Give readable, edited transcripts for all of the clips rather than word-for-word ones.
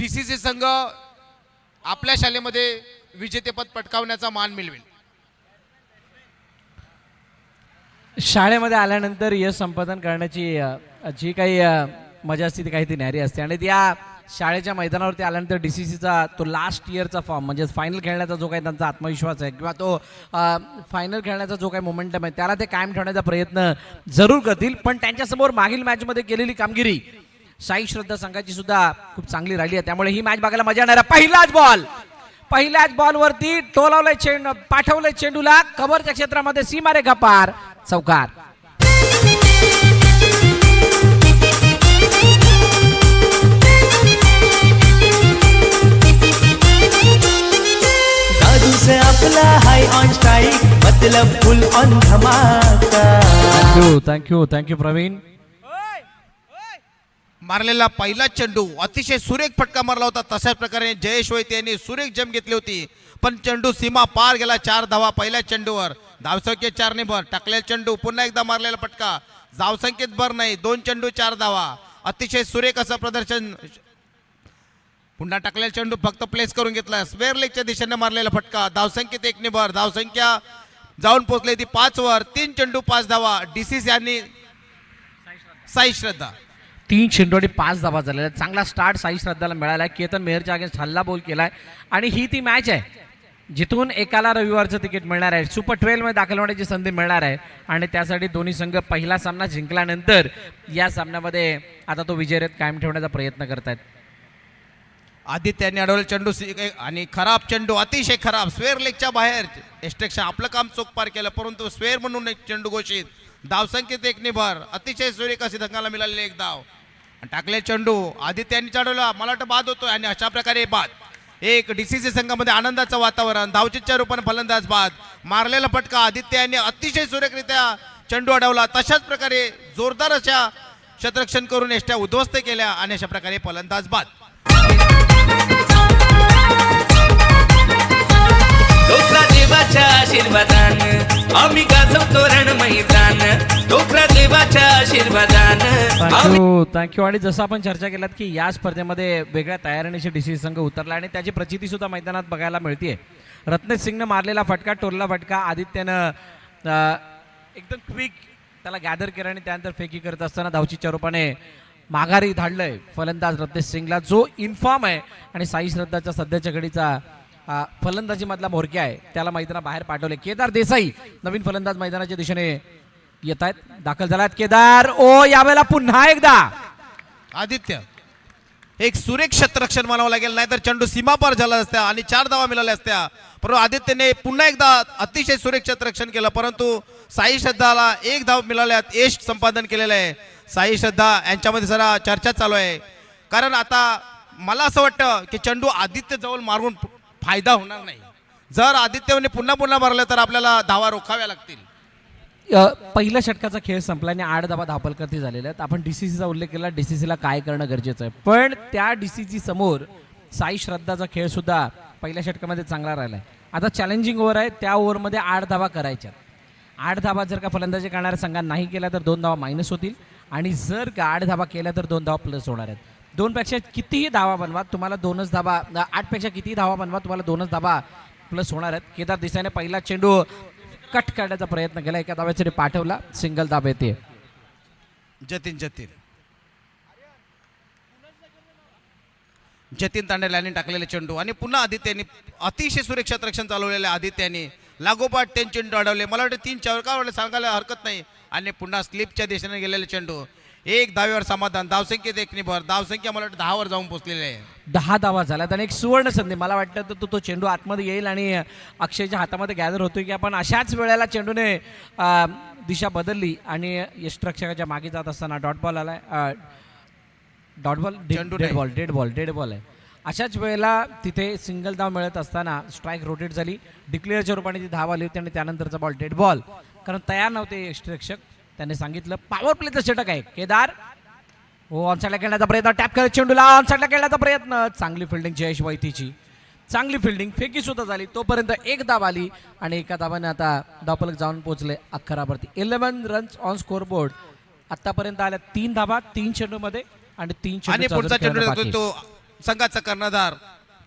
DCC संघ आपल्या शालेमध्ये विजेतेपद पटकावण्याचा मान मिळवेल. शाळेमध्ये आल्यानंतर यश संपादन करण्याची जी काही मजा असते ती काही ती न्यारी असते आणि त्या शाळेच्या मैदानावरती आल्यानंतर डीसीसीचा तो लास्ट इयरचा फॉर्म म्हणजे फायनल खेळण्याचा जो काही त्यांचा आत्मविश्वास आहे किंवा तो फायनल खेळण्याचा जो काही मोमेंटम आहे त्याला ते कायम ठेवण्याचा प्रयत्न जरूर करतील. पण त्यांच्यासमोर मागील मॅचमध्ये केलेली कामगिरी साई श्रद्धा संघाची सुद्धा खूप चांगली राहिली आहे. त्यामुळे ही मॅच बघायला मजा येणार आहे. पहिल्याच बॉलवरती टोलावलंय चेंडू, पाठवलंय चेंडूला कव्हरच्या क्षेत्रामध्ये सीमारेखा पार, चौकार. दादू से आपला हाय ऑन स्ट्राइक मतलब फुल ऑन धमाका. थँक्यू प्रवीण. मारलेला पहिला चेंडू अतिशय सुरेख फटका मारला होता. तशाच प्रकारे जयेश वैद्य यांनी सुरेख जम घेतली होती पण चेंडू सीमा पार गेला. 4 धावा पहिल्या चेंडूवर. धावसंख्येत 4 ने भर. टाकलेला चेंडू पुन्हा एकदा मारलेला फटका धावसंख्येत भर नाही. 2 चेंडू 4 धावा. अतिशय सुरेख असं प्रदर्शन. पुन्हा टाकलेला चेंडू फक्त प्लेस करून घेतला. स्क्वेअर लेगच्या दिशेने मारलेला फटका धावसंख्येत 1 ने भर. धावसंख्या जाऊन पोहोचली ती 5 वर. 3 चेंडू 5 धावा. डीसीसी यांनी साई श्रद्धा 3 चेंडू आणि 5 धावा झालेल्या. चांगला स्टार्ट साई श्रद्धाला मिळाला आहे. केतन मेहरच्या अगेन्स्ट हल्ला बॉल केलाय आणि ही ती मॅच आहे जिथून एकाला रविवारचं तिकीट मिळणार आहे, सुपर 12 मध्ये दाखल होण्याची संधी मिळणार आहे आणि त्यासाठी दोन्ही संघ पहिला सामना जिंकल्यानंतर या सामन्यामध्ये आता तो विजयरथ कायम ठेवण्याचा प्रयत्न करतायत. आदित्याने अडवलं चेंडू आणि खराब चेंडू, अतिशय खराब. स्क्वेअर लेगच्या बाहेर एक्स्ट्रेक्शन. आपलं काम चोख पार केलं परंतु स्क्वेअर म्हणून एक चेंडू घोषित. धावसंख्येत 1 ने भर. अतिशय सुरेख अशी संघाला मिळालेली एक धाव. टाकले चेंडू आदित्याने चढवला. मला वाटतं बाद होतोय आणि अशा प्रकारे बाद. एक डीसीसी संघामध्ये आनंदाचं वातावरण. धावचीच्या रूपाने फलंदाज बाद. मारलेला फटका आदित्य यांनी अतिशय सुरेखरित्या चेंडू अडवला. तशाच प्रकारे जोरदार अशा क्षेत्ररक्षण करून एष्ट्या उद्ध्वस्त केल्या आणि अशा प्रकारे फलंदाज बाद. डोकरा देवाच्या आशीर्वादानं आम्ही गाजवतो रण मैदान. डोकरा देवाच्या आशीर्वादानं. थँक्यू. आणि जसं आपण चर्चा केलात की या स्पर्धेमध्ये वेगळ्या तयारीने डीसीसी संघ उतरला आणि त्याची प्रचिती सुद्धा मैदानात बघायला मिळते. रत्नेश सिंगनं मारलेला फटका, टोलला फटका आदित्यनं एकदम क्विक त्याला गॅदर केलं आणि त्यानंतर फेकी करत असताना धावचीच्या रूपाने माघारी धाडलंय फलंदाज रत्नेश सिंगला जो इन्फॉर्म आहे आणि साई श्रद्धाच्या सध्याच्या घडीचा फलंदाजी मधला म्होरक्या आहे त्याला मैदाना बाहेर पाठवले. केदार देसाई नवीन फलंदाज मैदानाच्या दिशेने येत आहेत, दाखल झालात. केदार यावेळेला पुन्हा एकदा आदित्य एक सुरेख क्षेत्ररक्षण म्हणावं लागेल, नाहीतर चेंडू सीमापार झाला असत्या आणि 4 धावा मिळाल्या असत्या. परंतु आदित्यने पुन्हा एकदा अतिशय सुरेख क्षेत्ररक्षण केलं परंतु साई श्रद्धाला 1 धाव मिळाल्यात. यश संपादन केलेलं आहे. साई श्रद्धा यांच्यामध्ये जरा चर्चा चालू आहे कारण आता मला असं वाटतं की चेंडू आदित्य जवळ मारून फायदा होणार नाही. जर आदित्यने पुन्हा मारलं तर आपल्याला धावा रोखाव्या लागतील. पहिल्या षटकाचा खेळ संपला आणि 8 धावा धावफलकाती झालेल्या आहेत. आपण डीसीसीचा उल्लेख केला. डीसीसीला काय करणं गरजेचं आहे पण त्या डीसीसी समोर साई श्रद्धाचा खेळ सुद्धा पहिल्या षटकामध्ये चांगला राहिलाय. आता चॅलेंजिंग ओव्हर आहे. त्या ओव्हरमध्ये 8 धावा करायच्या. 8 धावा जर का फलंदाजी करणाऱ्या संघात नाही केल्या तर 2 धावा मायनस होतील आणि जर का 8 धावा केल्या तर 2 धावा प्लस होणार आहेत. 2 पेक्षा कितीही धावा बनवा तुम्हाला 2च धावा, 8 पेक्षा कितीही धावा बनवा तुम्हाला 2च धावा प्लस होणार आहेत. केदार देसाईने पहिला चेंडू कट करण्याचा प्रयत्न केला. एका धाव्यासाठी पाठवला. सिंगल धाव येते. जतीन तांडेल यांनी टाकलेले चेंडू आणि पुन्हा आदित्याने अतिशय सुरेख क्षेत्ररक्षण चालवलेल्या आदित्याने लागोपाठ 3 चेंडू अडवले. मला वाटतं 3-4 का वाटलं सांगायला हरकत नाही. आणि पुन्हा स्लिपच्या दिशेने गेलेले चेंडू 1 धावेवर समाधान. धावसंख्येत 1 ने भर. धावसंख्या मला वाटतं 10 वर जाऊन पोहोचलेली आहे. 10 धावा झाल्यात आणि एक सुवर्ण संधी. मला वाटतं तर तो चेंडू आतमध्ये येईल आणि अक्षयच्या हातामध्ये गॅदर होतोय की आपण अशाच वेळेला चेंडूने दिशा बदलली आणि यष्टरक्षकाच्या मागे जात असताना डॉट बॉल आलाय. डेड बॉल आहे. अशाच वेळेला तिथे सिंगल धाव मिळत असताना स्ट्राईक रोटेट झाली. डिक्लेअरच्या रूपाने ती धाव आली होती आणि त्यानंतरचा बॉल डेड बॉल. कारण तयार नव्हते यष्टरक्षक. त्याने सांगितलं पॉवर प्लेचं षटक आहे. केदार ऑनसाईडला खेळण्याचा प्रयत्न. टॅप करत चेंडूला ऑनसाईडला खेळण्याचा प्रयत्न. चांगली फिल्डिंग जयेश वैतीची. चांगली फिल्डिंग. फेकी सुद्धा झाली. तोपर्यंत 1 धाव आली आणि एका धावाने आता धावफलक जाऊन पोहोचले 11 वरती. 11 रन्स ऑन स्कोर बोर्ड. आतापर्यंत आल्या 3 धावा 3 चेंडूमध्ये आणि 3 आणि पुढचा चेंडू तो संघाचा कर्णधार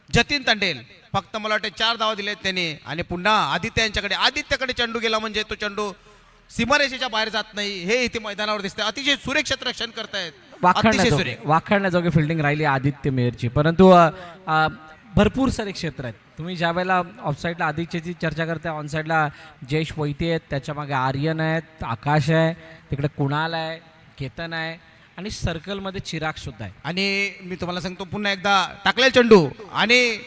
जतीन तांडेल फक्त मला वाटते 4 धावा दिलेत त्यांनी आणि पुन्हा आदित्यकडे चेंडू गेला म्हणजे तो चेंडू सीमारेषेच्या बाहेर जात नाही हे इथे मैदानावर दिसते. अतिशय सुरेख क्षेत्ररक्षण करतायत, अतिशय सुरेख. वाखाणण्याजोगी फिल्डिंग राहिली आदित्य मेहरची, परंतु भरपूर सारे क्षेत्र आहेत. तुम्ही ज्या वेळेला ऑफसाईडला आदित्यची चर्चा करता, ऑनसाईडला जयेश वैते आहेत, त्याच्या मागे आर्यन आहेत, आकाश आहे, तिकडे कुणाल आहे, केतन आहे आणि सर्कलमध्ये चिराग सुद्धा आहे. आणि मी तुम्हाला सांगतो पुन्हा एकदा टाकलेल चेंडू आणि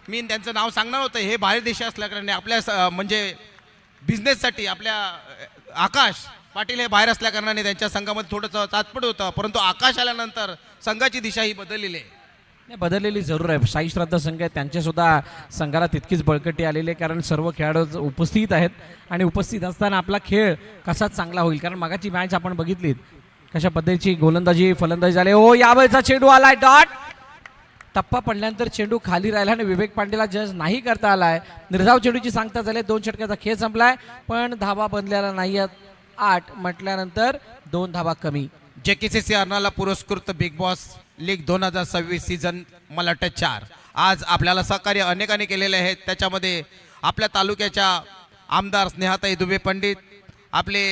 मी त्यांचं नाव सांगणार होतं. हे बाहेर देशी असल्याकारणे आपल्या म्हणजे बिझनेससाठी आपल्या आकाश पाटील हे बाहेर असल्याकारणाने त्यांच्या संघामध्ये थोडंसं चाचपट होतं, परंतु आकाश आल्यानंतर संघाची दिशा ही बदललेली आहे. नाही, बदललेली जरूर आहे. साई श्रद्धा संघ आहे, त्यांच्या सुद्धा संघाला तितकीच बळकटी आलेली आहे, कारण सर्व खेळाडू उपस्थित आहेत आणि उपस्थित असताना आपला खेळ कसा चांगला होईल. कारण मागाची मॅच आपण बघितलीत कशा पद्धतीची गोलंदाजी फलंदाजी झाली. ओ यावेळेचा चेंडू आलाय, डॉट टप्पा पडल्यानंतर चेंडू खाली राहिला आणि विवेक पांडेला जज नाही करता आलाय. निर्धाव चेंडूची सांगता झाली, 2 षटकाचा खेळ संपलाय पण धावा बनलेला नाही आहेत. 8 म्हटल्यानंतर 2 धावा कमी. JKCC अर्नाला पुरस्कृत बिग बॉस लीग 2026 सीझन मला वाटतं 4 आज आपल्याला सहकार्य अनेकांनी केलेले आहेत. त्याच्यामध्ये आपल्या तालुक्याच्या आमदार स्नेहाताई दुबे पंडित, आपले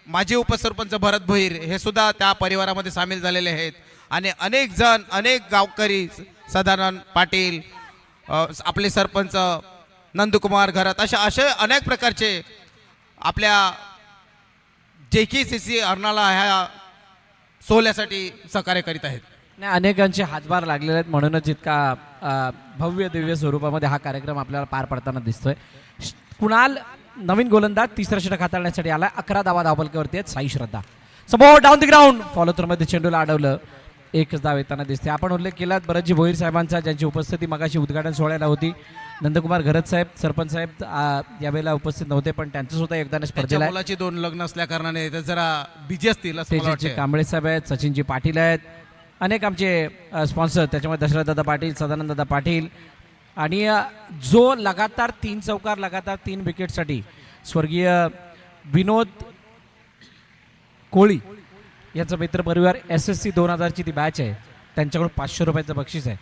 माजी उपसरपंच भरत भोईर हे सुद्धा त्या परिवारामध्ये सामील झालेले आहेत आणि अनेक जण, अनेक गावकरी, सदानंद पाटील, आपले सरपंच नंदकुमार घरात, असे अनेक प्रकारचे आपल्या JKCC अर्नाला ह्या सोहळ्यासाठी सहकार्य करीत आहेत. नाही, अनेकांचे हातभार लागलेले आहेत, म्हणूनच इतका भव्य दिव्य स्वरूपामध्ये हा कार्यक्रम आपल्याला पार पडताना दिसतोय. कुणाल नवीन गोलंदाज तिसरा षटक हाताळण्यासाठी आलाय. 11 धावा धावपलकावरती आहेत. साई श्रद्धा समोर down the ground follow through मध्ये चेंडूला अडवलं. 1 धाव येताना दिसते. आपण उल्लेख केलात भरतजी भोईर साहेबांचा, ज्यांची उपस्थिती मगाशी उद्घाटन सोहळ्याला होती. नंदकुमार घरत साहेब, सरपंच साहेब यावेळेला उपस्थित नव्हते, पण त्यांचं सुद्धा योगदान स्पर्धेला आहे. मुलाची 2 लग्न असल्या कारणाने ते जरा बिझी असतील असं मला तेजसजी वाटतं. कांबळे साहेब आहेत, सचिनजी पाटील आहेत, अनेक आमचे स्पॉन्सर, त्याच्यामध्ये दशरथदादा पाटील, सदानंददादा पाटील आणि जो लगातार 3 चौकार लगातार 3 विकेटसाठी स्वर्गीय विनोद कोळी यांचा मित्र परिवार SSC 2000ची ती बॅच आहे, त्यांच्याकडून 500 रुपयाचं बक्षीस आहे.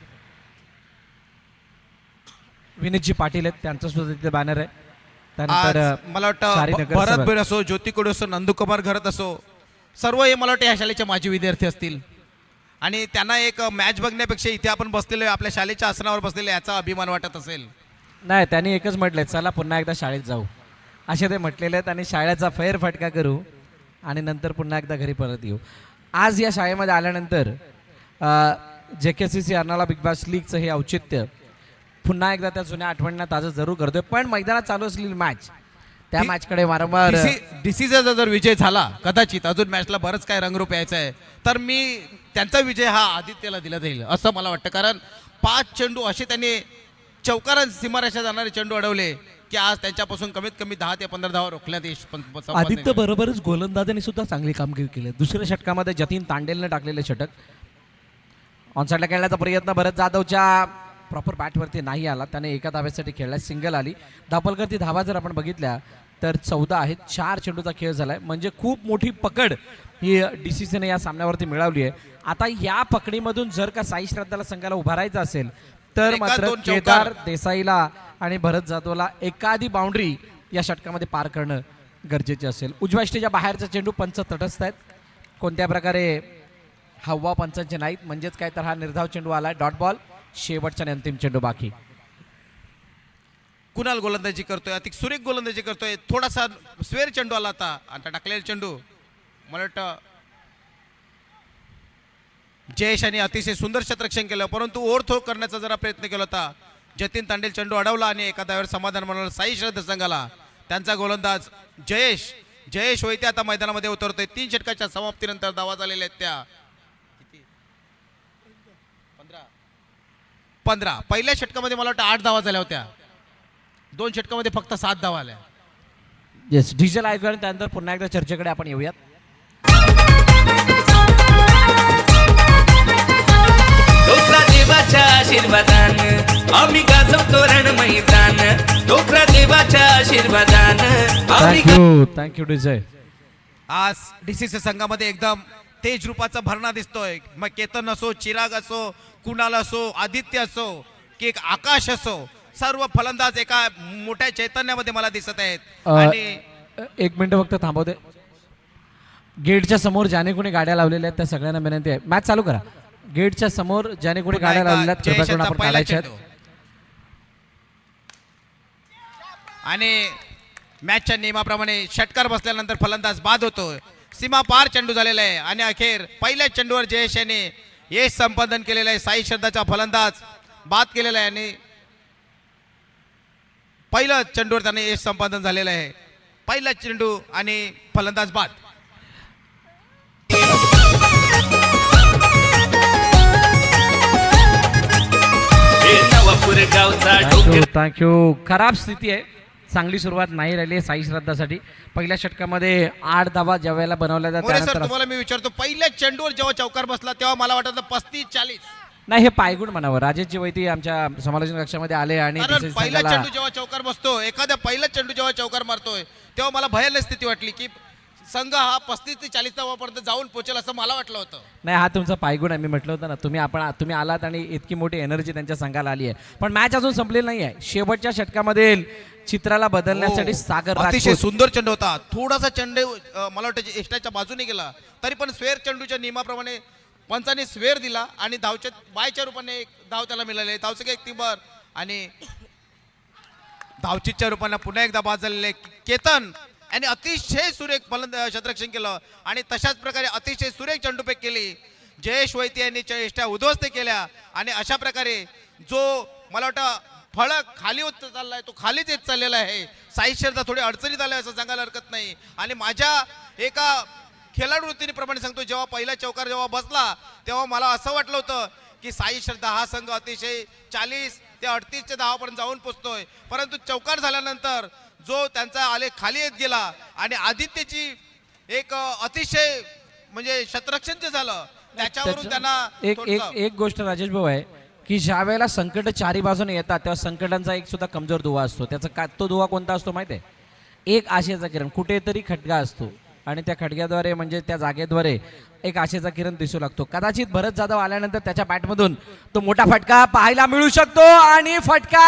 विनीतजी पाटील आहेत, त्यांचं सुद्धा तिथे बॅनर आहे. त्यानंतर आज मला वाटतं भरत भोईर असो, ज्योती कोडी असो, नंदकुमार घरत असो, सर्व हे मला वाटतं या शाळेचे माजी विद्यार्थी असतील आणि त्यांना एक मॅच बघण्यापेक्षा इथे आपण बसलेलो आपल्या शाळेच्या आसनावर बसलेले याचा अभिमान वाटत असेल. नाही, त्यांनी एकच म्हटलंय, चला पुन्हा एकदा शाळेत जाऊ असे ते म्हटलेले आहेत आणि शाळेचा फेरफटका करू आणि नंतर पुन्हा एकदा घरी परत येऊ. आज या शाळेमध्ये आल्यानंतर JKCC अर्नाला बिग बॉस लीगचं हे औचित्य पुन्हा एकदा त्या जुन्या आठवणींना ताजं जरूर करतोय. पण मैदानात चालू असलेली मॅच, त्या मॅचकडे वारंवार डीसीचा जर विजय झाला, कदाचित अजून मॅचला बरंच काय रंगरूप यायचं आहे, तर मी त्यांचा विजय हा आदित्यला दिला जाईल असं मला वाटतं. कारण 5 चेंडू असे त्यांनी चौकारात सीमारेषा जाणारे चेंडू अडवले की आज त्यांच्यापासून कमीत कमी 10 ते 15 धावा रोखण्यात आदित्य बरोबरच गोलंदाजांनी सुद्धा चांगली कामगिरी केली. दुसऱ्या षटकामध्ये जतीन तांडेलने टाकलेले षटक, ऑनसाईडला खेळण्याचा प्रयत्न भरत जाधवच्या प्रॉपर बॅटवरती नाही आला, त्याने एका धाव्यासाठी खेळला, सिंगल आली. धापलकरती धावा जर आपण बघितल्या तर 14 आहेत. 4 चेंडूचा खेळ झालाय, म्हणजे खूप मोठी पकड ही DCCने या सामन्यावरती मिळवली आहे. आता या पकडीमधून जर का साई श्रद्धाला संघाला उभारायचं असेल तर मात्र केदार देसाईला आणि भरत जाधवला एखादी बाउंड्री या षटकामध्ये पार करणं गरजेचे असेल. उजव्या स्टेजच्या बाहेरचा चेंडू पंच तटस्थ आहेत, कोणत्या प्रकारे हवा पंचांचे नाहीत, म्हणजेच काय तर हा निर्धाव चेंडू आलाय. डॉट बॉल, शेवटचा आणि अंतिम चेंडू बाकी. कुणाल गोलंदाजी करतोय, अति सुरेख गोलंदाजी करतोय. थोडासा स्वेर चेंडू आला आता, आता टाकलेला चेंडू मला वाटतं जयेशाने अतिशय सुंदर क्षेत्ररक्षण केलं, परंतु ओव्हरथ्रो करण्याचा जरा प्रयत्न केला होता. जतीन तांडेल चेंडू अडवला आणि एका धावेवर समाधान मिळालं साई श्रद्धा संघाला. त्यांचा गोलंदाज जयेश वैते आता मैदानामध्ये उतरतोय. 3 षटकाच्या समाप्तीनंतर धावा झालेल्या आहेत त्या 15. पहिल्या षटकामध्ये मला वाटतं 8 धावा झाल्या होत्या, 2 षटकामध्ये फक्त 7 धावा आल्या. येस, डिजिटल आयोजन. त्यानंतर पुन्हा एकदा चर्चेकडे आपण येऊयात. डोकरा देवाच्या आशीर्वादान आम्ही गाजवतो रण मैदान. डोकरा देवाच्या आशीर्वादान आम्ही थँक्यू डिजय. आज DCC संघामध्ये एकदम तेज रूपाचा भरणा दिसतोय. मग केतन असो, चिराग असो, कुणाल असो, आदित्य असो की एक आकाश असो, सर्व फलंदाज एका मोठ्या चैतन्यामध्ये मला दिसत आहेत. आणि एक मिनिट फक्त थांबवते. गेटच्या समोर ज्याने कोणी गाड्या लावलेल्या आहेत त्या सगळ्यांना विनंती आहे, मॅच चालू करा. गेटच्या समोर ज्याने कोणी पुन्हा गाड्या एकदा लावलेल्या आहेत कृपया जयेश करून यांचा आपण पहिला काढायच्या चेंडू. आहेत. आणि मॅचच्या नियमाप्रमाणे षटकार बसल्यानंतर फलंदाज बाद होतोय. सीमा पार चेंडू झालेला आहे आणि अखेर पहिल्या चेंडूवर जयेश याने यश संपादन केलेलं आहे. साई श्रद्धाचा फलंदाज बाद केलेला आहे आणि पहिल्या चेंडूवर त्याने यश संपादन झालेलं आहे. पहिला चेंडू आणि फलंदाज बाद. नवापूर गावचा डोंगर थँक्यू. खराब स्थिती आहे, चांगली सुरुवात नाही राहिली आहे साई श्रद्धासाठी. पहिल्या षटकामध्ये 8 धावा ज्या वेळेला बनवल्या जातात मोरे सर, त्यानंतर तुम्हाला मी विचारतो, पहिल्या चेंडूवर जेव्हा चौकार बसला तेव्हा मला वाटतं 35-40, नाही, हे पायगुण म्हणावं. राजेशजी वैती आमच्या समालोचन कक्षामध्ये आले आणि कारण DCC पहिला संघाला- चेंडू जेव्हा चौकार बसतो, एखाद्या पहिला चेंडू जेव्हा चौकार मारतोय तेव्हा मला भयानक स्थिती वाटली की संघ हा 35 ते 40 धावापर्यंत जाऊन पोहोचेल असं मला वाटलं होतं. नाही, हा तुमचा पायगुण आहे. मी म्हटलं होतं ना, तुम्ही आलात आणि इतकी मोठी एनर्जी त्यांच्या संघाला आली आहे. पण मॅच अजून संपलेली नाही आहे. शेवटच्या षटकामध्ये चित्राला बदलण्यासाठी हो, सागर अतिशय राजपूत सुंदर चेंडू होता. थोडासा चेंडू मला वाटतं एस्टाच्या बाजूने गेला, तरी पण स्वेअर चेंडूच्या नियमाप्रमाणे पंचाने स्वेअर दिला आणि धावच्या बायच्या रूपाने एक धाव त्याला मिळाले. धावसंख्या 1 वर आणि धावचीच्या रूपाने पुन्हा एकदा बाद झालेले केतन आणि अतिशय सुरेख फलंदाज क्षेत्ररक्षण केलं आणि तशाच प्रकारे अतिशय सुरेख चेंडूफेक केली. जयेश वैती यांनी चेष्टा उद्ध्वस्त केल्या आणि अशा प्रकारे जो मला वाटतं फळक खाली होत चाललाय तो खालीच येत चाललेला आहे. साई श्रद्धा थोडी अडचणीत आल्या असं सांगायला हरकत नाही. आणि माझ्या एका खेळाडू वृत्तीप्रमाणे सांगतो, जेव्हा पहिला चौकार जेव्हा बसला तेव्हा मला असं वाटलं होतं की साई श्रद्धा हा संघ अतिशय 40 ते 38च्या धावापर्यंत जाऊन पोचतोय. परंतु चौकार झाल्यानंतर जो त्यांचा आलेख खाली येत गेला आणि आदित्यची एक अतिशय म्हणजे क्षेत्ररक्षण जे झालं त्याच्यावरून त्यांना एक एक गोष्ट राजेश भाऊ आहे की ज्या वेळेला संकट चारी बाजूने येतात तेव्हा संकटांचा एक सुद्धा कमजोर दुवा असतो. त्याचा का तो दुवा कोणता असतो माहिती आहे? एक आशेचा किरण, कुठेतरी खटगा असतो आणि त्या खटग्याद्वारे म्हणजे त्या जागेद्वारे एक आशेचा किरण दिसू लागतो. कदाचित भरत जाधव आल्यानंतर त्याच्या बॅटमधून तो मोठा फटका पाहायला मिळू शकतो आणि फटका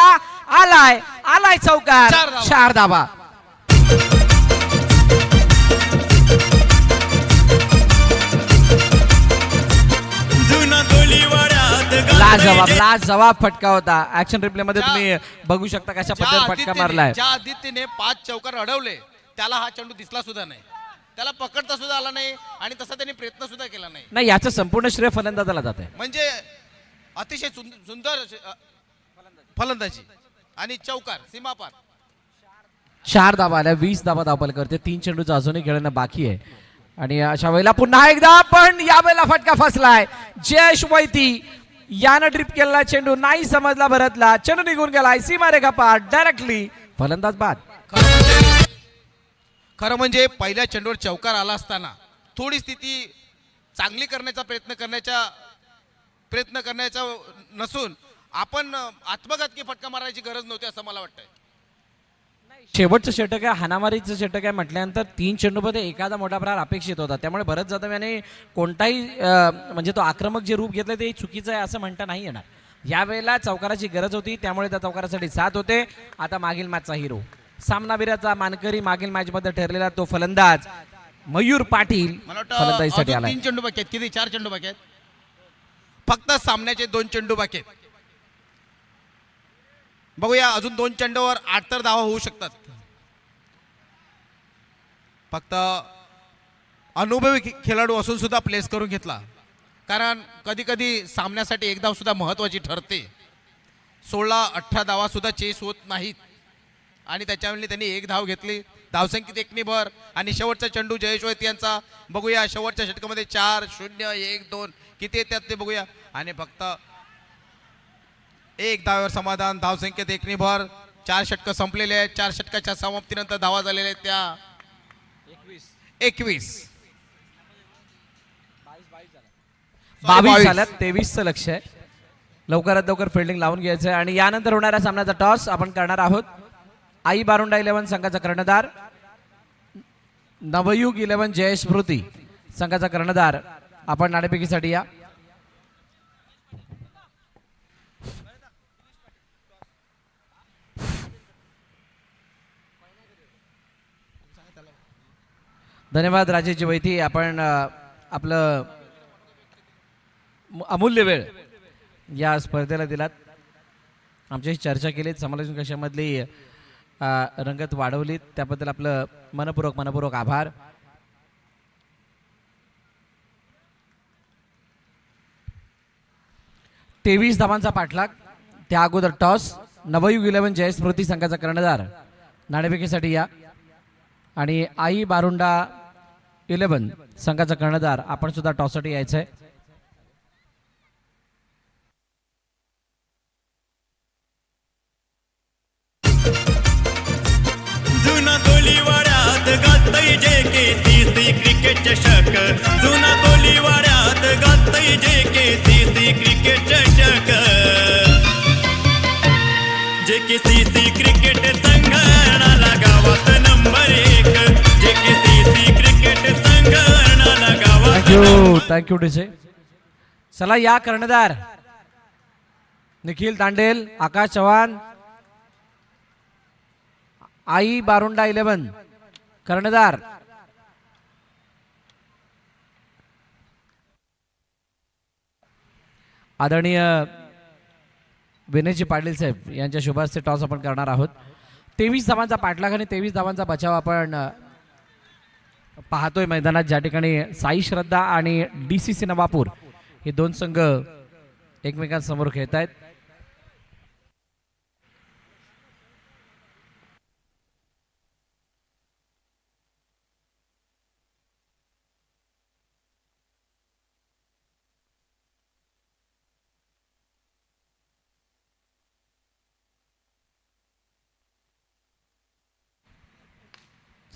आलाय चौकार. 4 धावा. जुना गोलीवाड्यात लाजवाब फटका होता. ऍक्शन रिप्ले मध्ये तुम्ही बघू शकता कशा पद्धतीने फटका मारलाय. ज्या आदित्यने 5 चौकार अडवले त्याला हा चेंडू दिसला सुद्धा नाही, त्याला पकडता सुद्धा आला नाही आणि तसा त्यांनी प्रयत्न सुद्धा केला नाही. नाही, याचं संपूर्ण श्रेय फलंदाजाला जात आहे. म्हणजे अतिशय सुंदर फलंदाजी आणि चौकार सीमापार. 4 धावा आल्या, 20 धावा धावपल करते. 3 चेंडूचं अजूनही खेळणं बाकी आहे आणि अशा वेळेला पुन्हा एकदा, पण या वेळेला फटका फसलाय. जयेश वैती यानं ड्रिप केलेला चेंडू नाही समजला भरतला, चेंडू निघून गेला सीमा रेखा पार. डायरेक्टली फलंदाज बाद. खरं म्हणजे पहिल्या चेंडूवर चौकार आला असताना थोडी स्थिती चांगली करण्याचा प्रयत्न करण्याचा नसून आपण आत्मघातकी फटका मारायची गरज नव्हती असं मला वाटतंय. शेवटचं षटक आहे, हाणामारीचं षटक आहे म्हटल्यानंतर 3 चेंडूमध्ये एखादा मोठा प्रहार अपेक्षित होता. त्यामुळे भरत जाधव याने कोणताही म्हणजे तो आक्रमक जे रूप घेतलं ते चुकीचं आहे असं म्हणता नाही येणार. यावेळेला चौकाराची गरज होती त्यामुळे त्या चौकारासाठी 7 होते. आता मागील मॅचचा हिरो, सामनावीराचा मानकरी, मागील मॅच मध्ये ठरलेला तो फलंदाज मयूर पाटील मला फलंदाजीसाठी वाटतं आला. 3 चेंडू बाकी आहेत. किती? 4 चेंडू बाकी आहेत. फक्त सामन्याचे 2 चेंडू बाकी आहेत. बघूया, अजून 2 चेंडूवर 8 तर धावा होऊ शकतात. फक्त अनुभवी खेळाडू असून सुद्धा प्लेस करून घेतला, कारण कधी कधी सामन्यासाठी एक धाव सुद्धा महत्वाची ठरते. 16-18 धावा सुद्धा चेस होत नाहीत आणि त्याच्यामुळे त्यांनी 1 धाव घेतली. धावसंख्येत 1 भर आणि शेवटचा चेंडू जयेश वैती यांचा. बघूया शेवटच्या षटकामध्ये 4-0-1-2 किती येतात ते बघूया. आणि फक्त 1 धावेवर समाधान. धावसंख्येत 1 भर. 4 षटकं संपलेले आहेत. 4 षटकाच्या समाप्तीनंतर धावा झालेल्या आहेत त्या 21. 22 झाल्यात. 23चं लक्ष आहे. लवकरात लवकर फिल्डिंग लावून घ्यायचं आहे आणि यानंतर होणाऱ्या सामन्याचा टॉस आपण करणार आहोत. आई बारुंडा 11 संघाचा कर्णधार, नवयुग 11 जयेश स्मृती संघाचा कर्णधार. आपण नाणेफेकीसाठी या. धन्यवाद राजेश वैती. आपण आपलं अमूल्य वेळ या स्पर्धेला दिलात. आमच्याशी चर्चा केली, समालोचन कक्षामधली रंगत वाढवलीत, त्याबद्दल आपलं मनपूर्वक आभार. तेवीस धावांचा पाठलाग. त्या अगोदर टॉस. नवयुग 11 जय स्मृती संघाचा कर्णधार नाणेफेकीसाठी या. आणि आई बारुंडा 11 संघाचा कर्णधार आपण सुद्धा टॉससाठी यायचंय. जुना कोलीवाड्यात गाजतय JKCC क्रिकेट चषक. जुना कोलीवाड्यात गाजतय JKCC क्रिकेट चषक. JKCC क्रिकेट संघाला गावात नंबर 1. JKCC क्रिकेट संघाला गावात थँक्यू डीजे. चला या कर्णधार निखिल तांडेल, आकाश चव्हाण, आई बारुंडा 11 कर्णधार. आदरणीय विनयजी पाटील साहेब यांच्या शुभास्ते टॉस आपण करणार आहोत. 23 धावांचा पाठलाग आणि 23 धावांचा बचाव आपण पाहतोय मैदानात, ज्या ठिकाणी साई श्रद्धा आणि DCC नवापूर हे दोन संघ एकमेकांसमोर खेळत आहेत.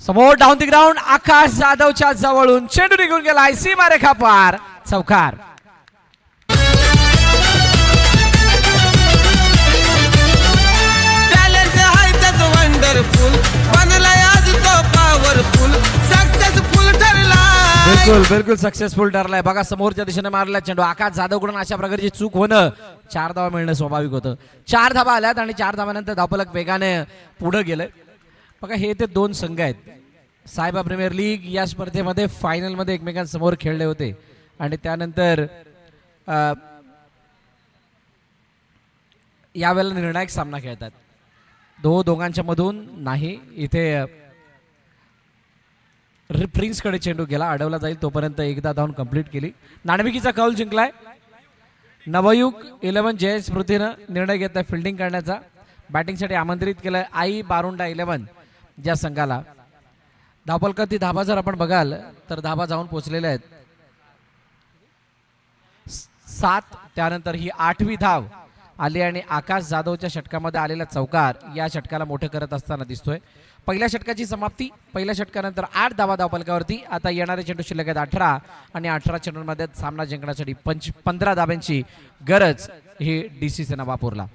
समोर डाऊन द ग्राउंड आकाश जाधवच्या जवळून चेंडू निघून गेला. सीमा रेखा पार. चौकार. टॅलेंट आहे त्याचं वंडरफुल, बनलाय आज तो पॉवरफुल, सक्सेसफुल ठरला. बिलकुल सक्सेसफुल ठरलाय. बघा समोरच्या दिशेने मारला चेंडू. आकाश जाधवकडून अशा प्रकारची चूक होणं, 4 धावा मिळणं स्वाभाविक होतं. 4 धावा आल्यात आणि 4 धावानंतर धावफलक वेगाने पुढे गेलंय. बघा हे ते दोन संघ आहेत. सायबा प्रीमियर लीग या स्पर्धेमध्ये फायनलमध्ये एकमेकांसमोर खेळले होते आणि त्यानंतर यावेळेला निर्णायक सामना खेळतात. दोघांच्या मधून नाही. इथे प्रिन्सकडे चेंडू गेला, अडवला जाईल तोपर्यंत एकदा धावून कंप्लीट केली. नाणेफेकीचा कौल जिंकलाय. नवयुग 11 जय स्मृतीनं निर्णय घेतलाय फिल्डिंग करण्याचा. बॅटिंगसाठी आमंत्रित केलंय आई बारुंडा 11 ज्या संघाला. धावफलकातील धाबा जर आपण बघाल तर धाबा जाऊन पोहोचलेल्या आहेत 7. त्यानंतर ही 8वी धाव आली आणि आकाश जाधवच्या षटकामध्ये आलेला चौकार या षटकाला मोठं करत असताना दिसतोय. पहिल्या षटकाची समाप्ती. पहिल्या षटकानंतर 8 धावा धावफलकावरती. आता येणारे चेंडू शिल्लक आहेत 18 आणि 18 चेंडूंमध्ये सामना जिंकण्यासाठी 15 धाब्यांची गरज ही DCC नवापूरला.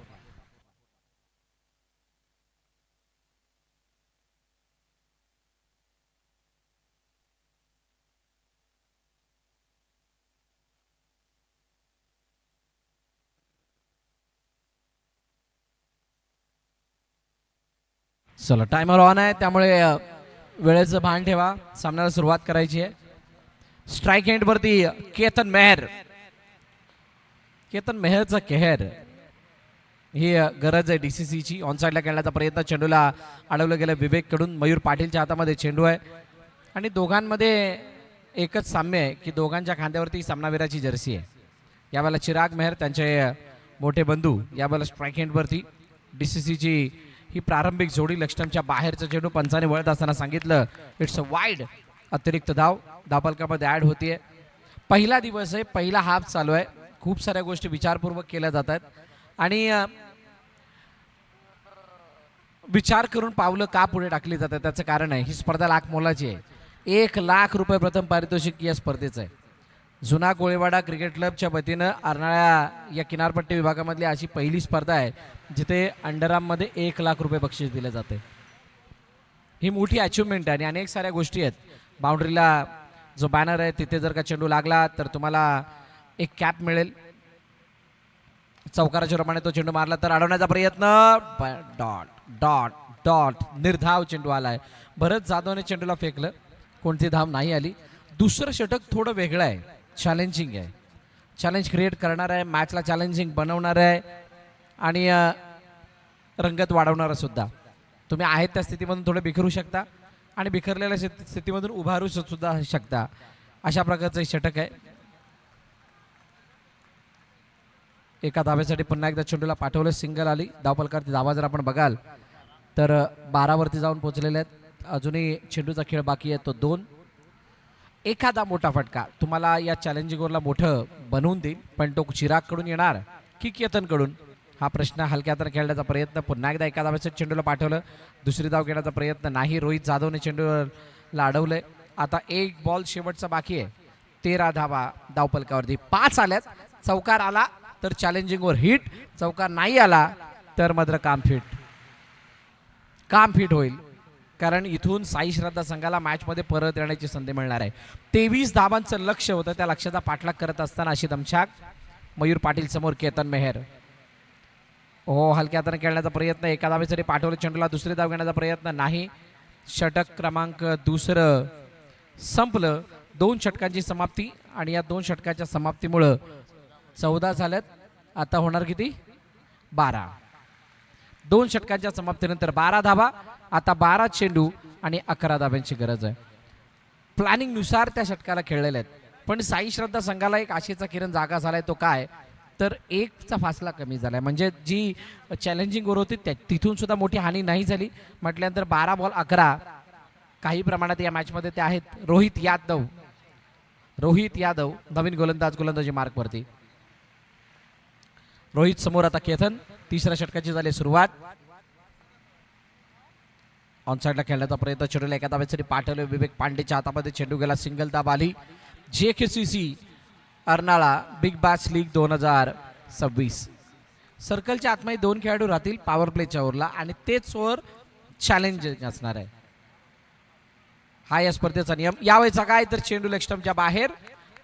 चला टायमर ऑन आहे, त्यामुळे वेळेचं भान ठेवा. सामन्याला सुरुवात करायची आहे. स्ट्राईक एंड वरती केतन मेहर. केतन मेहरचा केहर ही गरज आहे DCCची. ऑनसाईडला खेळण्याचा प्रयत्न, चेंडूला अडवलं गेलं विवेक कडून. मयूर पाटीलच्या हातामध्ये चेंडू आहे आणि दोघांमध्ये एकच साम्य आहे की दोघांच्या खांद्यावरती सामनावीराची जर्सी आहे. यावेळेला चिराग मेहर त्यांचे मोठे बंधू यावेळेला स्ट्राईक एंड वरती. DCCची ही प्रारंभिक जोडी लक्ष्टमच्या बाहेरचं चेंडू पंचाने वळत असताना सांगितलं इट्स अ वाईड. अतिरिक्त धावफलकामध्ये ऍड होतीये. पहिला दिवस आहे, पहिला हाफ चालू आहे. खूप साऱ्या गोष्टी विचारपूर्वक केल्या जातात आणि विचार करून पावलं का पुढे टाकली जातात त्याचं कारण आहे. ही स्पर्धा लाख मोलाची आहे. 1 लाख रुपये प्रथम पारितोषिक या स्पर्धेचं आहे. जुना कोळीवाडा क्रिकेट क्लबच्या वतीनं अर्नाळा या किनारपट्टी विभागामधली अशी पहिली स्पर्धा आहे जिथे अंडरआर्ममध्ये 1 लाख रुपये बक्षीस दिले जाते. ही मोठी अचिव्हमेंट आहे आणि अनेक साऱ्या गोष्टी आहेत. बाउंड्रीला जो बॅनर आहे तिथे जर का चेंडू लागला तर तुम्हाला एक कॅप मिळेल. चौकाराच्या प्रमाणे तो चेंडू मारला तर अडवण्याचा प्रयत्न. डॉट डॉट डॉट निर्धाव चेंडू आलाय. भरत जाधवने चेंडूला फेकलं कोणती धाव नाही आली. दुसरं षटक थोडं वेगळं आहे, चॅलेंजिंग आहे, चॅलेंज क्रिएट करणार आहे, मॅचला चॅलेंजिंग बनवणार आहे आणि रंगत वाढवणारा सुद्धा. तुम्ही आहेत त्या स्थितीमधून थोडे बिखरू शकता आणि बिखरलेल्या स्थितीमधून उभारू सुद्धा शकता, अशा प्रकारचं षटक आहे. एका धाब्यासाठी पुन्हा एकदा चेंडूला पाठवलं, सिंगल आली. धावफलकावरती धावा जर आपण बघाल तर 12 वरती जाऊन पोहोचलेले आहेत. अजूनही चेंडूचा खेळ बाकी आहे, तो 2. एखादा मोठा फटका तुम्हाला या चॅलेंजिंग ओव्हरला मोठं बनवून देईल, पण तो चिरागकडून येणार की केतनकडून हा प्रश्न. हलक्या हाताने खेळण्याचा प्रयत्न, पुन्हा एकदा एका धाब्यासाठी चेंडूला पाठवलं, दुसरी धाव घेण्याचा प्रयत्न नाही. रोहित जाधवने चेंडूला अडवलंय. आता एक बॉल शेवटचा बाकी आहे. 13 धावा धावफलकावरती. 5 आल्यात. चौकार आला तर चॅलेंजिंग ओव्हर हिट, चौकार नाही आला तर मात्र काम फिट होईल, कारण इथून साई श्रद्धा संघाला मॅचमध्ये परत येण्याची संधी मिळणार आहे. 23 धावांचं लक्ष होतं, त्या लक्ष्याचा पाठलाग करत असताना अशी दमछाक. मयूर पाटील समोर केतन मेहर. हलक्या हाताने खेळण्याचा प्रयत्न, एका धावेसाठी पाठवलं चेंडूला, दुसरी धाव घेण्याचा प्रयत्न नाही. षटक क्रमांक 2 संपलं. 2 षटकांची समाप्ती आणि या 2 षटकाच्या समाप्तीमुळं 14 झाल्यात. आता होणार किती? 12. 2 षटकांच्या समाप्तीनंतर 12 धावा. आता 12 चेंडू आणि 11 धाब्यांची गरज आहे. प्लॅनिंग नुसार त्या षटकाला खेळलेले आहेत, पण साई श्रद्धा संघाला एक आशेचा किरण जागा झालाय. तो काय तर 1चा फासला कमी झालाय, म्हणजे जी चॅलेंजिंग ओव्हर होती तिथून सुद्धा मोठी हानी नाही झाली. म्हटल्यानंतर 12 बॉल 11 काही प्रमाणात या मॅचमध्ये ते आहेत. रोहित यादव नवीन गोलंदाजी मार्कवरती. रोहित समोर आता केतन. 3ऱ्या षटकाची झाली सुरुवात. ऑन साईडला खेळण्याचा प्रयत्न, चेंडूला एका धाब्यासाठी पाठवले. विवेक पांडेच्या हातामध्ये चेंडू गेला, सिंगल धाब आली. JKCC Arnala big Bash league 2026. सर्कलच्या आतमध्ये 2 खेळाडू राहतील पॉवर प्लेच्या ओव्हरला आणि तेच ओव्हर चॅलेंजिंग असणार आहे. हा या स्पर्धेचा नियम. यावेळेचा काय तर चेंडू लेग स्टंपच्या बाहेर,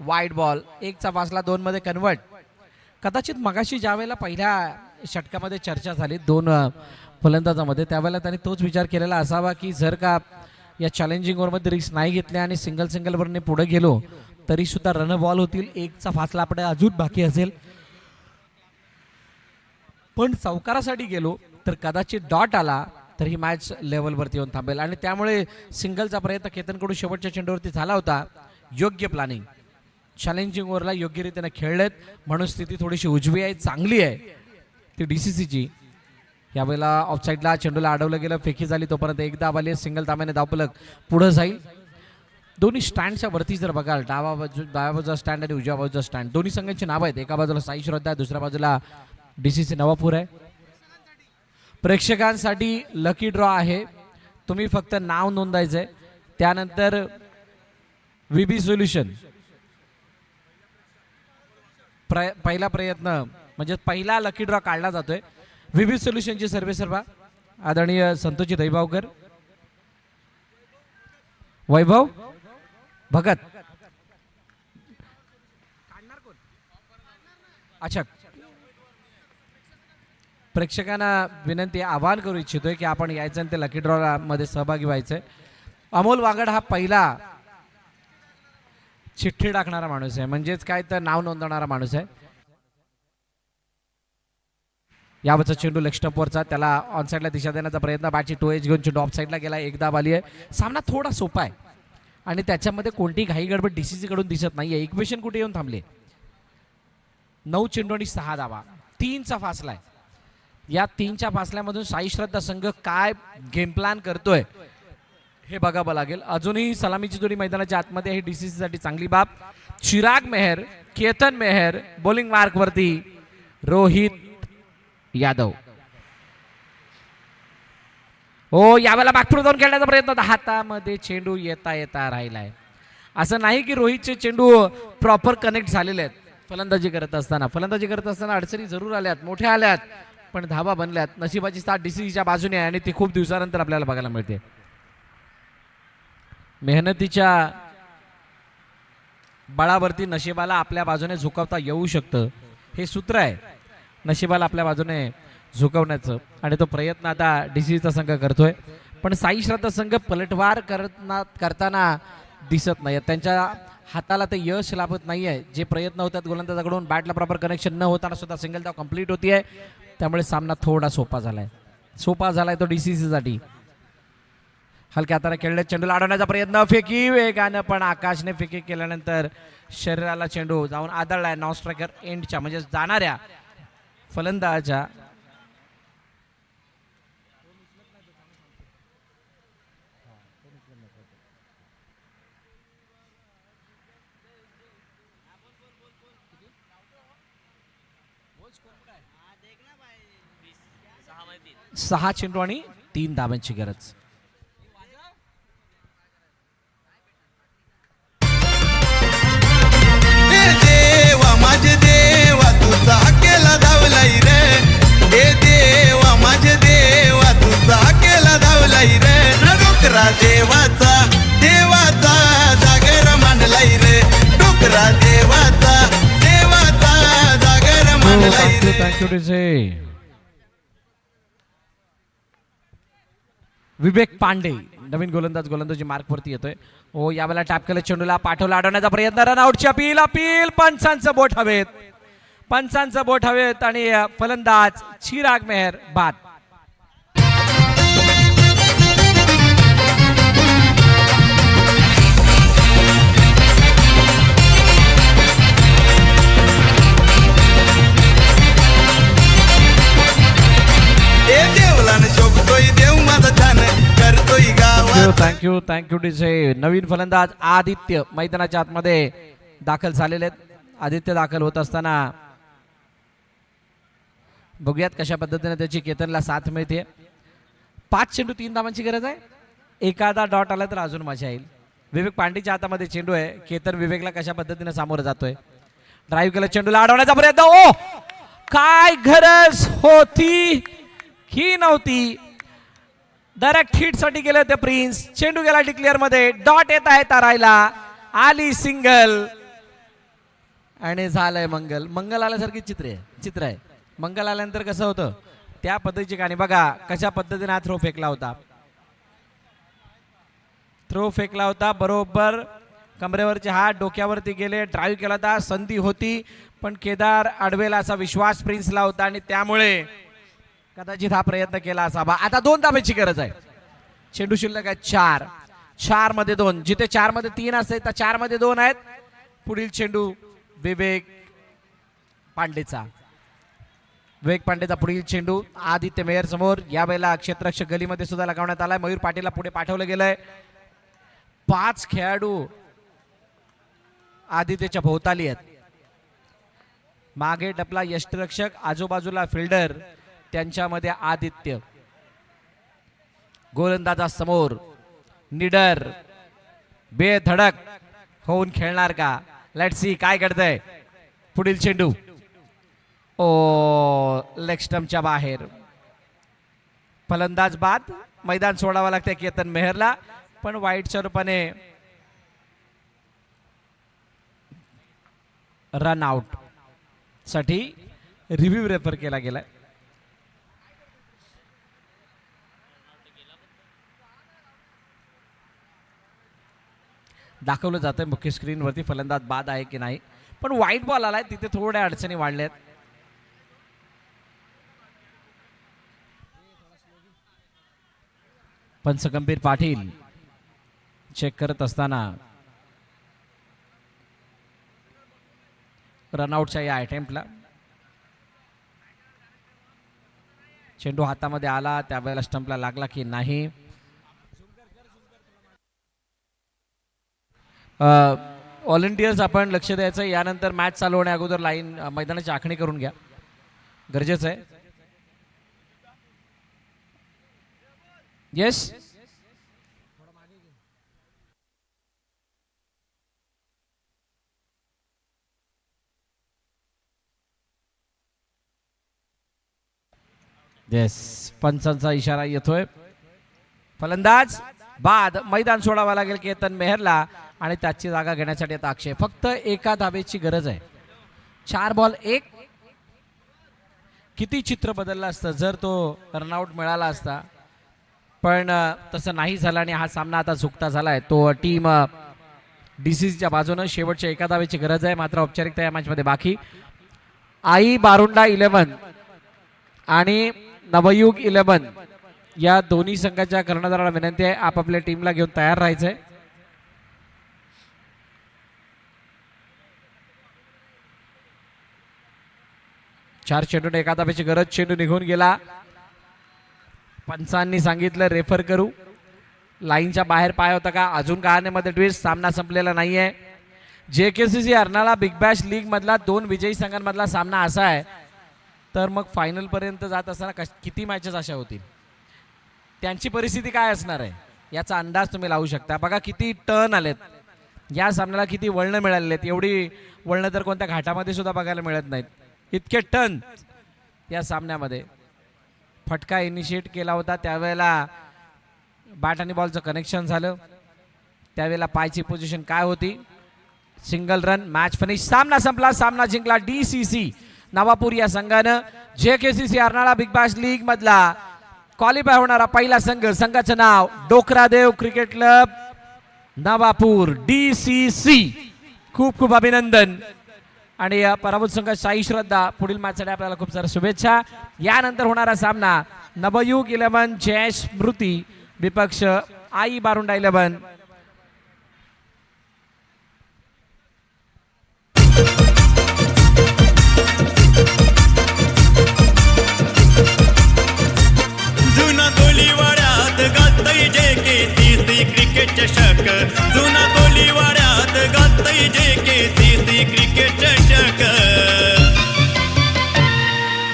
वाईड बॉल. 1चा फासला 2 मध्ये कन्वर्ट. कदाचित मगाशी ज्यावेळेला पहिल्या षटकामध्ये चर्चा झाली 2 फलंदाजामध्ये, त्यावेळेला त्यांनी तोच विचार केलेला असावा की जर का या चॅलेंजिंग ओव्हरमध्ये रिस्क नाही घेतले आणि सिंगलवरने पुढे गेलो तरी सुद्धा रन बॉल होतील. 1चा फासला आपले अजून बाकी असेल, पण चौकारासाठी गेलो तर कदाचित डॉट आला तर ही मॅच लेवलवरती येऊन थांबेल आणि त्यामुळे सिंगलचा प्रयत्न केतनकडून शेवटच्या चेंडूवरती झाला होता. योग्य प्लॅनिंग, चॅलेंजिंग ओव्हरला योग्य रीतीने खेळलेत म्हणून स्थिती थोडीशी उजवी आहे, चांगली आहे ती DCCची. यावेळेला ऑफसाईडला चेंडूला अडवलं गेलं, फेकी झाली, तोपर्यंत एकदा आली. सिंगल धाब्याने धावफलक पुढे जाईल. दोन्ही स्टँडच्या वरती जर बघाल, डाव्या बाजूचा स्टँड आणि उजव्या बाजूचा स्टँड, दोन्ही संघांची नावं आहेत. एका बाजूला साई श्रद्धा आहे, दुसऱ्या बाजूला DCC नवापूर आहे. प्रेक्षकांसाठी लकी ड्रॉ आहे, तुम्ही फक्त नाव नोंदायचंय. त्यानंतर VB सोल्युशन पहिला प्रयत्न म्हणजे पहिला लकी ड्रॉ काढला जातोय. VB सोल्युशनची सर्वेसर्वा आदरणीय संतोषजी दैबावकर, वैभव भगत. अच्छा, प्रेक्षकांना विनंती, आवाहन करू इच्छितोय की आपण यायचं आणि ते लकी ड्रॉ मध्ये सहभागी व्हायचंय. अमोल वागड हा पहिला चिठ्ठी टाकणारा माणूस आहे, म्हणजेच काय तर नाव नोंदवणारा माणूस आहे. यावरचा चेंडू लेग स्टंपवरचा, त्याला ऑन साईडला दिशा देण्याचा प्रयत्न, बॅटची टो एज घेऊन चेंडू ऑफ साईडला गेला, एकदा बाली आहे. सामना थोडा सोपा आहे आणि त्याच्यामध्ये कोणती घाई गडबड DCC कडून दिसत नाहीये. इक्वेशन कुठे येऊन थांबले. 9 चेंडू आणि 6 धावा, 3चा फासला आहे. या 3च्या फासल्यामधून साई श्रद्धा संघ काय गेम प्लॅन करतोय हे बघावं लागेल. अजूनही सलामीची जोडी मैदानाच्या आतमध्ये आहे, DCC साठी चांगली बाब. चिराग मेहर, केतन मेहर बॉलिंग मार्क वरती. रोहित यादव यावेळेला बागपुढे जाऊन खेळण्याचा प्रयत्न, हातामध्ये चेंडू येता राहिलाय. असं नाही की रोहितचे चेंडू प्रॉपर कनेक्ट झालेले आहेत. फलंदाजी करत असताना अडचणी जरूर आल्यात, मोठ्या आल्यात, पण धावा बनल्यात. नशिबाची साथ DCCच्या बाजूने आहे आणि ती खूप दिवसानंतर आपल्याला बघायला मिळते. मेहनतीच्या बळावरती नशिबाला आपल्या बाजूने झुकवता येऊ शकतं, हे सूत्र आहे नशिबाला आपल्या बाजूने झुकवण्याचं, आणि तो प्रयत्न आता DCCचा संघ करतोय. पण साई श्रद्धा संघ पलटवार करताना दिसत नाही त्यांच्या हाताला ते यश लाभत नाहीये. जे प्रयत्न होतात गोलंदाजाकडून बॅटला प्रॉपर कनेक्शन न होताना सुद्धा सिंगल धाव कंप्लीट होतीये. त्यामुळे सामना थोडा सोपा झालाय तो DCC साठी. हलक्या हाताने खेळले चेंडूला अडवण्याचा प्रयत्न फेकी वेगानं पण आकाशने फेकी केल्यानंतर शरीराला चेंडू जाऊन आदळलाय नॉन स्ट्रायकर एंडच्या म्हणजे जाणाऱ्या फलंदाजा. सहा चेंडू आणि 3 धावांची गरज. हे देवा माझे देवा तुझा केला धावलाई रे. हे देवा माझे देवा तुझा केला धावलाई रे. डोकरा देवाचा देवाचा जागर मांडलाई रे. डोकरा देवाचा देवाचा जागर मांडलाई रे. थँक्यू विवेक पांडे नवीन गोलंदाजी मार्कवरती येतोय. ओ यावेळेला टॅप केलं चेंडूला पाठवला अडवण्याचा प्रयत्न रनआउटची अपील पंचांचं बोट हवेत आणि फलंदाज चिराग मेहर बाद. Thank you DJ. नवीन फलंदाज आदित्य मैदानाच्या आतमध्ये दाखल झालेले आहेत. आदित्य दाखल होत असताना बघूयात कशा पद्धतीने त्याची केतनला साथ मिळते. 5 चेंडू 3 धावांची गरज आहे. एखादा डॉट आला तर अजून मजा येईल. विवेक पांडेच्या हातामध्ये चेंडू आहे. केतन विवेकला कशा पद्धतीने सामोरं जातोय. ड्राईव्ह केलं चेंडूला अडवण्याचा प्रयत्न. ओ काय गरज होती की नव्हती. डायरेक्ट हिट साठी गेले ते प्रिन्स. चेंडू गेला डिक्लेअर मध्ये. डॉट येत आहे तारायला. आली सिंगल आणि झालंय मंगल आल्यासारखी चित्र आहे. मंगल आल्यानंतर कसं होतं त्या पद्धतीची कहाणी बघा. कशा पद्धतीने हा थ्रो फेकला होता. बरोबर कमरेवरचे हात डोक्यावरती गेले. ड्राईव्ह केला होता. संधी होती पण केदार अडवेला असा विश्वास प्रिन्सला होता आणि त्यामुळे कदाचित हा प्रयत्न केला असावा. आता 2 धाब्याची गरज आहे. चेंडू शिल्लक आहे 4 मध्ये 2. जिथे 4 मध्ये 3 असते तर 4 मध्ये 2 आहेत. पुढील चेंडू विवेक पांडेचा पुढील चेंडू आदित्य मेहर समोर. यावेळेला क्षेत्ररक्षक गलीमध्ये सुद्धा लगावण्यात आलाय. मयूर पाटीलला पुढे पाठवलं गेलंय. 5 खेळाडू आदित्यच्या भोवताली आहेत. मागे डपला यष्टरक्षक, आजूबाजूला फिल्डर, त्यांच्यामध्ये आदित्य. गोलंदाजा समोर निडर बेधडक होऊन खेळणार का. लेट्स सी काय घडतंय. पुढील चेंडू ओ लेग स्टंपच्या बाहेर. फलंदाज बाद. मैदान सोडावं लागतंय केतन मेहरला पण वाईटच्या रूपाने रन आउट साठी रिव्ह्यू रेफर केला गेलाय. दाखवलं जातंय मुख्य स्क्रीनवरती फलंदाज बाद आहे की नाही पण वाईट बॉल आलाय तिथे थोड्या अडचणी वाढल्यात. पंच गंभीर पाटील चेक करत असताना रनआउटच्या या अटेम्प्टला चेंडू हातामध्ये आला त्यावेळेला स्टंपला लागला की नाही. व्हॉलंटियर्स आपण लक्ष द्यायचं. यानंतर मॅच चालू होण्या अगोदर लाईन मैदानाची आखणी करून घ्या गरजेचं आहे. येस येस पंचांचा इशारा येतोय. फलंदाज बाद. मैदान सोडावा लागेल केतन मेहरला आणि त्याची जागा घेण्यासाठी आता अक्षय. फक्त एका धावेची गरज आहे. 4 बॉल 1. किती चित्र बदललं असतं जर तो रनआउट मिळाला असता पण तसं नाही झालं आणि हा सामना आता झुकता झालाय. तो टीम डीसीसीच्या बाजूनं शेवटच्या एका धावेची गरज आहे, मात्र औपचारिकता या मॅचमध्ये बाकी. आई बारुंडा 11 आणि नवयुग 11 या दोन्ही संघाच्या कर्णधाराला विनंती आहे आपापल्या टीमला घेऊन तयार राहायचंय. चार चेंडूने एका धावेची गरज, चेंडू निघून गेला. पंचांनी सांगितलं रेफर करू. लाईनच्या बाहेर पाय होता का, अजून कहाणीमध्ये ट्विस्ट, सामना संपलेला नाहीये. JKCC Arnala big Bash league मधला 2 विजयी संघांमधला सामना असा आहे, तर मग फायनल पर्यंत जात असताना किती मॅचेस अशा होतील, त्यांची परिस्थिती काय असणार आहे याचा अंदाज तुम्ही लावू शकता. बघा किती टर्न आलेत या सामन्याला, किती वळणं मिळालेत. एवढी वळणं तर कोणत्या घाटामध्ये सुद्धा बघायला मिळत नाहीत. इतके टर्न या सामन्यामध्ये. फटका इनिशिएट केला होता त्यावेळेला बॅट आणि बॉलचं कनेक्शन झालं, त्यावेळेला पायची पोझिशन काय होती. सिंगल रन, मॅच फिनिश, सामना संपला. सामना जिंकला DCC नवापूर या संघानं. JKCC Arnala big Bash league मधला क्वालिफाय होणारा पहिला संघ, संघाचं नाव डोकरादेव क्रिकेट क्लब नवापूर DCC. खूप खूप अभिनंदन. आणि पराभूत संघ साई श्रद्धा पुढील मॅचसाठी आपल्याला खूप साऱ्या शुभेच्छा. यानंतर होणारा सामना नवयुग 11 जय स्मृती विपक्ष आई बारुंडा 11. जुना कोलीवाड्यात गाजतय JKCC क्रिकेट चषक. जुना कोलीवाड्यात गाजतय JKCC क्रिकेट चषक.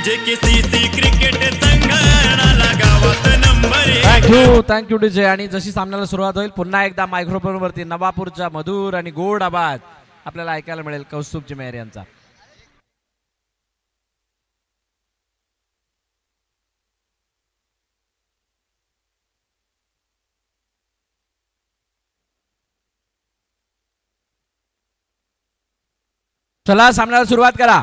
JKCC क्रिकेट संघाला गावात नंबर 1. Thank you DJ. आणि जशी सामन्याला सुरुवात होईल पुन्हा एकदा मायक्रोफोन वरती नवापूरचा मधुर आणि गोड आवाज आपल्याला ऐकायला मिळेल कौस्तुभ चिमेर यांचा. चला सामन्याला सुरुवात करा.